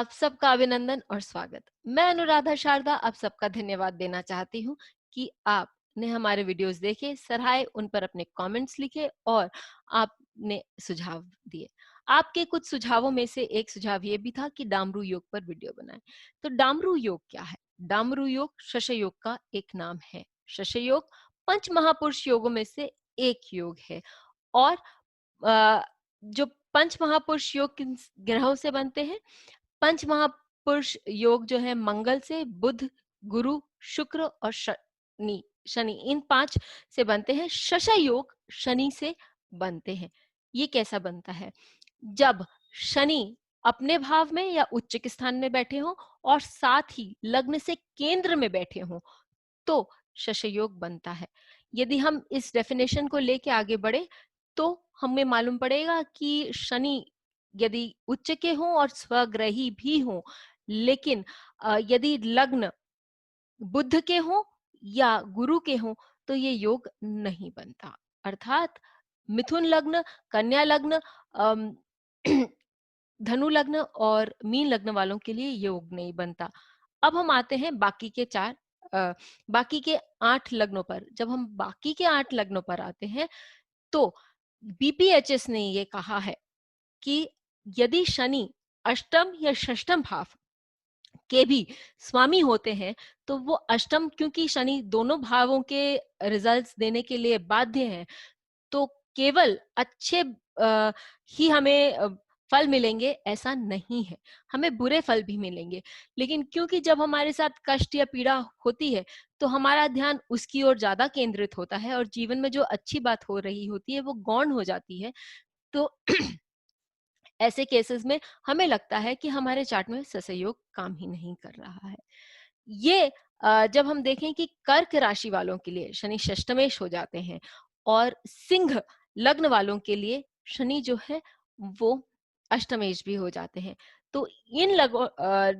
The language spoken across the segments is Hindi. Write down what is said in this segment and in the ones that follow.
आप सबका अभिनंदन और स्वागत। मैं अनुराधा शारदा आप सबका धन्यवाद देना चाहती हूँ कि आपने हमारे वीडियोस देखे, सराहे, उन पर अपने कमेंट्स लिखे और आपने सुझाव दिए। आपके कुछ सुझावों में से एक सुझाव ये भी था कि डामरू योग पर वीडियो बनाएं। तो डामरू योग क्या है? डामरू योग शश योग का एक नाम है। शश योग पंच महापुरुष योगों में से एक योग है और जो पंच महापुरुष योग किन ग्रहों से बनते हैं? पंच महापुरुष योग जो है मंगल से, बुध, गुरु, शुक्र और शनि शनि इन 5 से बनते हैं। शश योग शनि से बनते हैं। ये कैसा बनता है? जब शनि अपने भाव में या उच्च के स्थान में बैठे हों और साथ ही लग्न से केंद्र में बैठे हों तो शश योग बनता है। यदि हम इस डेफिनेशन को लेके आगे बढ़े तो हमें मालूम पड़ेगा कि शनि यदि उच्च के हों और स्वग्रही भी हों, लेकिन यदि लग्न बुध के हों या गुरु के हों तो ये योग नहीं बनता। अर्थात मिथुन लग्न, कन्या लग्न, अम, धनु लग्न और मीन लग्न वालों के लिए योग नहीं बनता। अब हम आते हैं बाकी के 8 लग्नों पर। जब हम बाकी के 8 लग्नों पर आते हैं तो बीपीएचएस ने ये कहा है कि यदि शनि अष्टम या षष्ठम भाव के भी स्वामी होते हैं तो वो अष्टम, क्योंकि शनि दोनों भावों के रिजल्ट्स देने के लिए बाध्य है, तो केवल अच्छे ही हमें फल मिलेंगे ऐसा नहीं है, हमें बुरे फल भी मिलेंगे। लेकिन क्योंकि जब हमारे साथ कष्ट या पीड़ा होती है तो हमारा ध्यान उसकी ओर ज्यादा केंद्रित होता है और जीवन में जो अच्छी बात हो रही होती है वो गौण हो जाती है। तो ऐसे केसेस में हमें लगता है कि हमारे चार्ट में सहयोग काम ही नहीं कर रहा है। ये जब हम देखें कि कर्क राशि वालों के लिए शनि षष्टमेश हो जाते हैं और सिंह लग्न वालों के लिए शनि जो है वो अष्टमेश भी हो जाते हैं। तो इन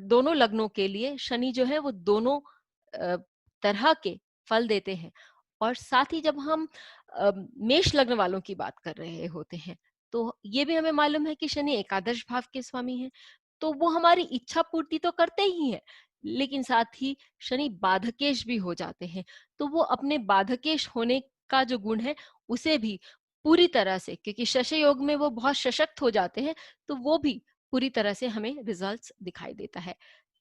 दोनों लग्नों के लिए शनि जो है वो दोनों तरह के फल देते हैं। और साथ ही जब हम मेष लग्न वालों की बात कर रहे होते हैं तो ये भी हमें मालूम है कि शनि एकादश भाव के स्वामी हैं, तो वो हमारी इच्छा पूर्ति तो करते ही हैं, लेकिन साथ ही शनि बाधकेश भी हो जाते हैं। तो वो अपने बाधकेश होने का जो गुण है उसे भी पूरी तरह से, क्योंकि शश योग में वो बहुत सशक्त हो जाते हैं, तो वो भी पूरी तरह से हमें रिजल्ट्स दिखाई देता है।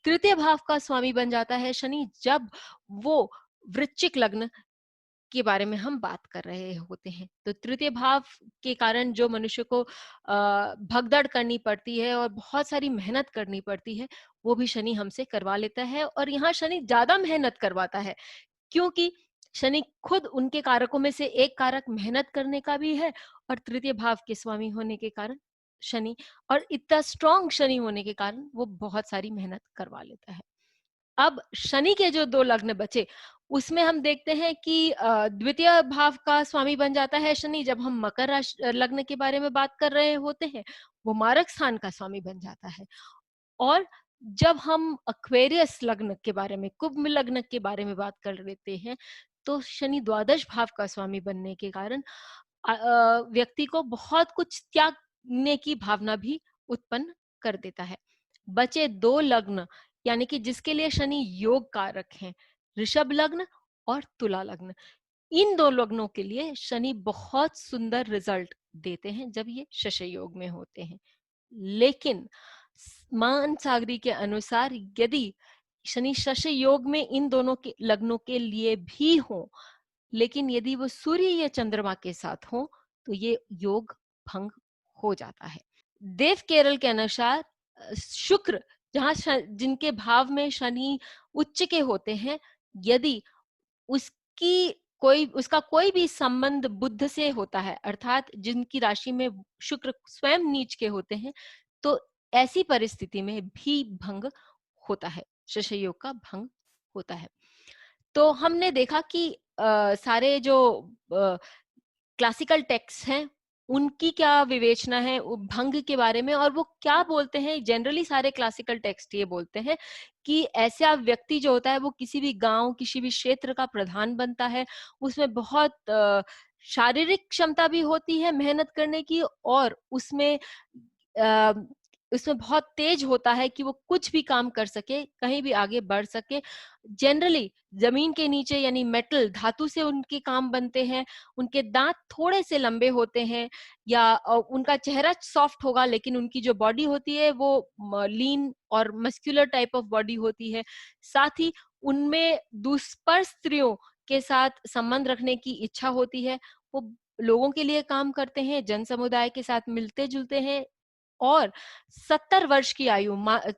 तृतीय भाव का स्वामी बन जाता है शनि जब वो वृश्चिक लग्न के बारे में हम बात कर रहे होते हैं। तो तृतीय भाव के कारण जो मनुष्य को भगदड़ करनी पड़ती है और बहुत सारी मेहनत करनी पड़ती है वो भी शनि हमसे करवा लेता है। और यहाँ शनि ज्यादा मेहनत करवाता है क्योंकि शनि खुद उनके कारकों में से एक कारक मेहनत करने का भी है और तृतीय भाव के स्वामी होने के कारण शनि, और इतना स्ट्रांग शनि होने के कारण वो बहुत सारी मेहनत करवा लेता है। अब शनि के जो 2 लग्न बचे उसमें हम देखते हैं कि द्वितीय भाव का स्वामी बन जाता है शनि जब हम मकर राशि लग्न के बारे में बात कर रहे होते हैं, वो मारक स्थान का स्वामी बन जाता है। और जब हम एक्वेरियस लग्न के बारे में, कुंभ लग्न के बारे में बात कर लेते हैं तो शनि द्वादश भाव का स्वामी बनने के कारण व्यक्ति को बहुत कुछ त्यागने की भावना भी उत्पन्न कर देता है। बचे 2 लग्न यानी कि जिसके लिए शनि योग कारक हैं, ऋषभ लग्न और तुला लग्न। इन 2 लग्नों के लिए शनि बहुत सुंदर रिजल्ट देते हैं जब ये शश योग में होते हैं। लेकिन मान सागरी के अनुसार यदि शनि शश योग में इन दोनों के लग्नों के लिए भी हो, लेकिन यदि वो सूर्य या चंद्रमा के साथ हो तो ये योग भंग हो जाता है। देव केरल के अनुसार शुक्र जहां जिनके भाव में शनि उच्च के होते हैं, यदि उसकी उसका कोई भी संबंध बुध से होता है, अर्थात जिनकी राशि में शुक्र स्वयं नीच के होते हैं, तो ऐसी परिस्थिति में भी भंग होता है, शश योग का भंग होता है। तो हमने देखा कि सारे जो क्लासिकल टेक्स्ट हैं उनकी क्या विवेचना है भंग के बारे में, और वो क्या बोलते हैं। जनरली सारे क्लासिकल टेक्स्ट ये बोलते हैं कि ऐसा व्यक्ति जो होता है वो किसी भी गांव, किसी भी क्षेत्र का प्रधान बनता है, उसमें बहुत शारीरिक क्षमता भी होती है मेहनत करने की, और उसमें उसमें बहुत तेज होता है कि वो कुछ भी काम कर सके, कहीं भी आगे बढ़ सके। जनरली जमीन के नीचे यानी मेटल धातु से उनके काम बनते हैं, उनके दांत थोड़े से लंबे होते हैं, या उनका चेहरा सॉफ्ट होगा लेकिन उनकी जो बॉडी होती है वो लीन और मस्कुलर टाइप ऑफ बॉडी होती है। साथ ही उनमें दुष्पर स्त्रियों के साथ संबंध रखने की इच्छा होती है। वो लोगों के लिए काम करते हैं, जन समुदाय के साथ मिलते जुलते हैं, और 70 वर्ष की आयु,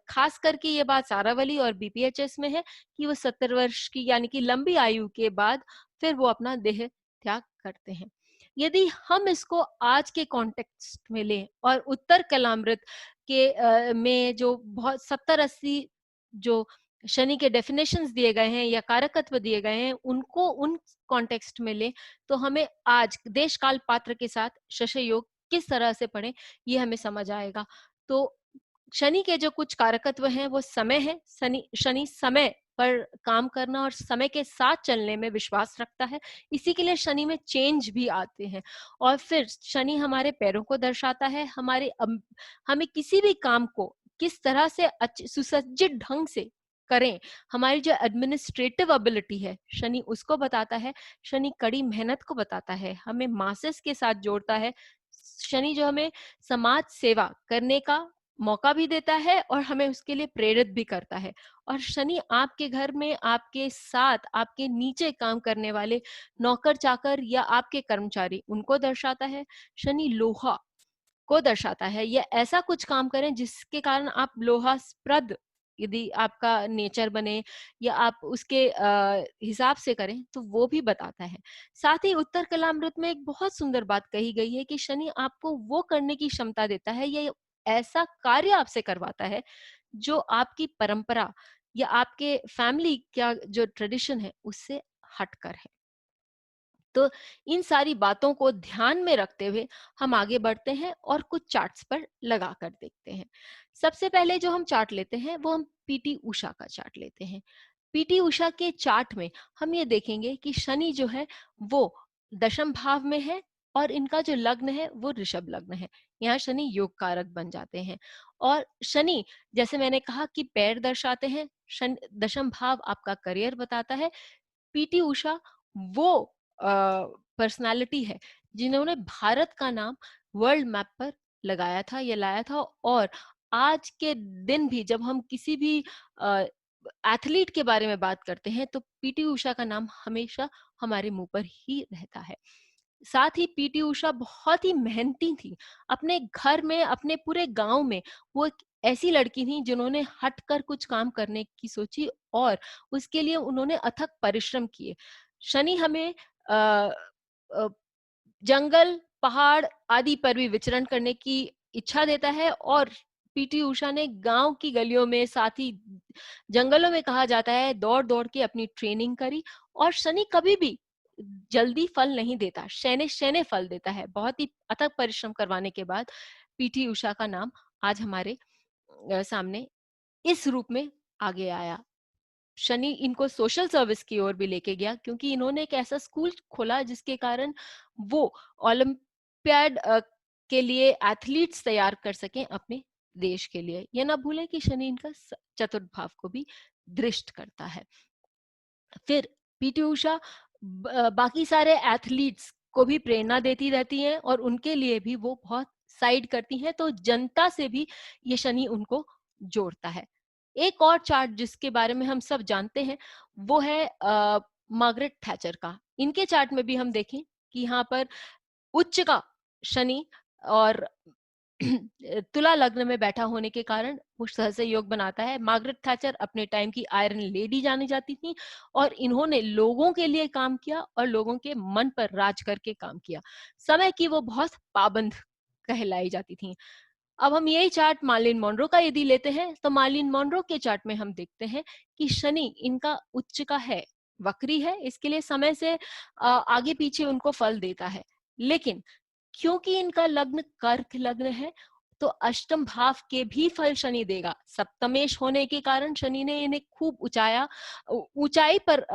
खास करके ये बात सारावली और बीपीएचएस में है कि वो 70 वर्ष की यानी कि लंबी आयु के बाद फिर वो अपना देह त्याग करते हैं। यदि हम इसको आज के कॉन्टेक्स्ट में लें और उत्तर कलामृत के में जो बहुत 70-80 जो शनि के डेफिनेशंस दिए गए हैं या कारकत्व दिए गए हैं, उनको उन कॉन्टेक्स्ट में लें, तो हमें आज देश काल पात्र के साथ शश योग किस तरह से पढ़ें ये हमें समझ आएगा। तो शनि के जो कुछ कारकत्व हैं वो समय है। शनि समय पर काम करना और समय के साथ चलने में विश्वास रखता है। इसी के लिए शनि में चेंज भी आते हैं। और फिर शनि हमारे पैरों को दर्शाता है, हमें किसी भी काम को किस तरह से सुसज्जित ढंग से करें, हमारी जो एडमिनिस्ट्रेटिव एबिलिटी है शनि उसको बताता है। शनि कड़ी मेहनत को बताता है, हमें मासेस के साथ जोड़ता है। शनि जो हमें समाज सेवा करने का मौका भी देता है और हमें उसके लिए प्रेरित भी करता है। और शनि आपके घर में आपके साथ आपके नीचे काम करने वाले नौकर चाकर या आपके कर्मचारी उनको दर्शाता है। शनि लोहा को दर्शाता है, या ऐसा कुछ काम करें जिसके कारण आप लोहास्प्रद, यदि आपका नेचर बने या आप उसके हिसाब से करें तो वो भी बताता है। साथ ही उत्तर कलामृत में एक बहुत सुंदर बात कही गई है कि शनि आपको वो करने की क्षमता देता है, या ऐसा कार्य आपसे करवाता है जो आपकी परंपरा या आपके फैमिली का जो ट्रेडिशन है उससे हटकर है। तो इन सारी बातों को ध्यान में रखते हुए हम आगे बढ़ते हैं और कुछ चार्ट्स पर लगा कर देखते हैं। सबसे पहले जो हम चार्ट लेते हैं वो हम पीटी उषा का चार्ट लेते हैं। पीटी उषा के चार्ट में हम ये देखेंगे कि शनि जो है वो दशम भाव में है और इनका जो लग्न है वो ऋषभ लग्न है। यहाँ शनि योग कारक बन जाते हैं। और शनि, जैसे मैंने कहा कि पैर दर्शाते हैं, शनि दशम भाव आपका करियर बताता है। पीटी उषा वो पर्सनालिटी है जिन्होंने भारत का नाम वर्ल्ड मैप पर लगाया था या लाया था। और आज के दिन भी जब हम किसी भी एथलीट के बारे में बात करते हैं तो पीटी उषा का नाम हमेशा हमारे मुंह पर ही रहता है। साथ ही पीटी उषा बहुत ही मेहनती थी। अपने घर में, अपने पूरे गांव में वो एक ऐसी लड़की थी जिन्होंने हटकर कुछ काम करने की सोची और उसके लिए उन्होंने अथक परिश्रम किए। शनि हमें अ, अ, जंगल, पहाड़ आदि पर भी विचरण करने की इच्छा देता है। और पीटी उषा ने गांव की गलियों में, साथ ही जंगलों में कहा जाता है, दौड़ दौड़ के अपनी ट्रेनिंग करी। और शनि कभी भी जल्दी फल नहीं देता, शैने शैने फल देता है। बहुत ही अथक परिश्रम करवाने के बाद पीटी उषा का नाम आज हमारे सामने इस रूप में आगे आया। शनि इनको सोशल सर्विस की ओर भी लेके गया क्योंकि इन्होंने एक ऐसा स्कूल खोला जिसके कारण वो ओलंपियाड के लिए एथलीट्स तैयार कर सकें अपने देश के लिए। यह ना भूलें कि शनि इनका चतुर्थ भाव को भी दृष्ट करता है। फिर पीटी उषा बाकी सारे एथलीट्स को भी प्रेरणा देती रहती हैं और उनके लिए भी वो बहुत साइड करती हैं, तो जनता से भी ये शनि उनको जोड़ता है। एक और चार्ट जिसके बारे में हम सब जानते हैं वो है मार्गरेट थैचर का। इनके चार्ट में भी हम देखें कि यहाँ पर उच्च का शनि और तुला लग्न में बैठा होने के कारण वो सहस्य योग बनाता है। मार्गरेट थैचर अपने टाइम की आयरन लेडी जानी जाती थी और इन्होंने लोगों के लिए काम किया और लोगों के मन पर राज करके काम किया। समय की वो बहुत पाबंद कहलाई जाती थी। अब हम यही चार्ट मार्लिन मोनरो का यदि लेते हैं तो मार्लिन मोनरो के चार्ट में हम देखते हैं कि शनि इनका उच्च का है, वक्री है, इसके लिए समय से आगे पीछे उनको फल देता है। लेकिन क्योंकि इनका लग्न कर्क लग्न है तो अष्टम भाव के भी फल शनि देगा। सप्तमेश होने के कारण शनि ने इन्हें खूब ऊंचाई पर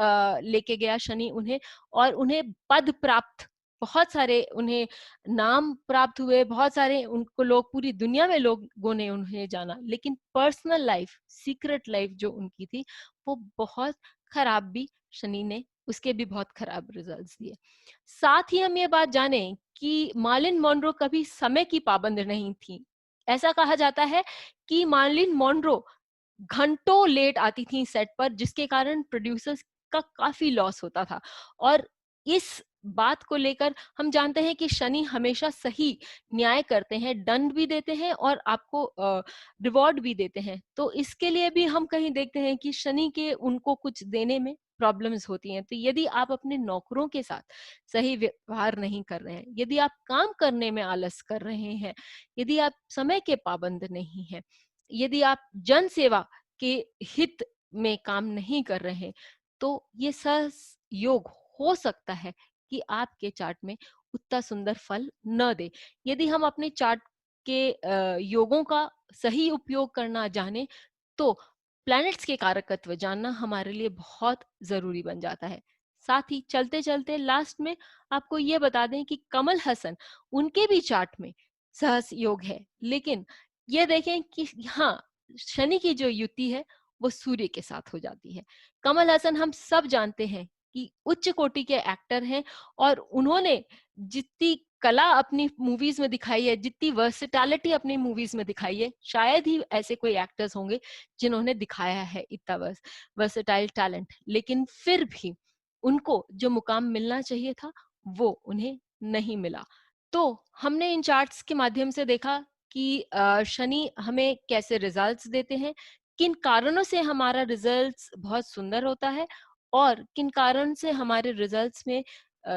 लेके गया शनि उन्हें, और उन्हें पद प्राप्त बहुत सारे उन्हें नाम प्राप्त हुए, बहुत सारे उनको लोग पूरी दुनिया में लोगों ने उन्हें जाना, लेकिन पर्सनल लाइफ, सीक्रेट लाइफ जो उनकी थी, वो बहुत खराब भी शनि ने उसके भी बहुत खराब रिजल्ट्स दिए। साथ ही हम ये बात जाने कि मार्लिन मोनरो कभी समय की पाबंद नहीं थी। ऐसा कहा जाता है कि मार्लिन मोनरो घंटों लेट आती थी सेट पर, जिसके कारण प्रोड्यूसर्स का काफी लॉस होता था। और इस बात को लेकर हम जानते हैं कि शनि हमेशा सही न्याय करते हैं, दंड भी देते हैं और आपको रिवॉर्ड भी देते हैं। तो इसके लिए भी हम कहीं देखते हैं कि शनि के उनको कुछ देने में प्रॉब्लम्स होती हैं। तो यदि आप अपने नौकरों के साथ सही व्यवहार नहीं कर रहे हैं, यदि आप काम करने में आलस कर रहे हैं, यदि आप समय के पाबंद नहीं हैं, यदि आप जन सेवा के हित में काम नहीं कर रहे, तो ये सहयोग हो सकता है कि आपके चार्ट में उतना सुंदर फल न दे। यदि हम अपने चार्ट के योगों का सही उपयोग करना जाने, तो प्लैनेट्स के कारकत्व जानना हमारे लिए बहुत जरूरी बन जाता है। साथ ही चलते चलते लास्ट में आपको ये बता दें कि कमल हसन, उनके भी चार्ट में सहयोग है, लेकिन ये देखें कि हाँ, शनि की जो युति है वो सूर्य के साथ हो जाती है। कमल हसन हम सब जानते हैं कि उच्च कोटि के एक्टर हैं, और उन्होंने जितनी कला अपनी मूवीज में दिखाई है, जितनी वर्सिटैलिटी अपनी मूवीज में दिखाई है, शायद ही ऐसे कोई एक्टर्स होंगे जिन्होंने दिखाया है इतना वर्सिटाइल टैलेंट। लेकिन फिर भी उनको जो मुकाम मिलना चाहिए था वो उन्हें नहीं मिला। तो हमने इन चार्ट्स के माध्यम से देखा कि शनि हमें कैसे रिजल्ट्स देते हैं, किन कारणों से हमारा रिजल्ट्स बहुत सुंदर होता है, और किन कारण से हमारे रिजल्ट्स में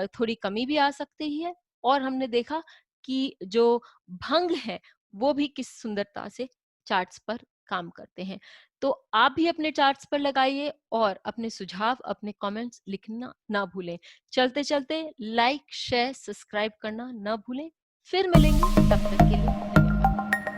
थोड़ी कमी भी आ सकती है। और हमने देखा कि जो भंग है वो भी किस सुंदरता से चार्ट्स पर काम करते हैं। तो आप भी अपने चार्ट्स पर लगाइए और अपने सुझाव, अपने कमेंट्स लिखना ना भूलें। चलते चलते लाइक, शेयर, सब्सक्राइब करना ना भूलें। फिर मिलेंगे, तब तक के लिए धन्यवाद।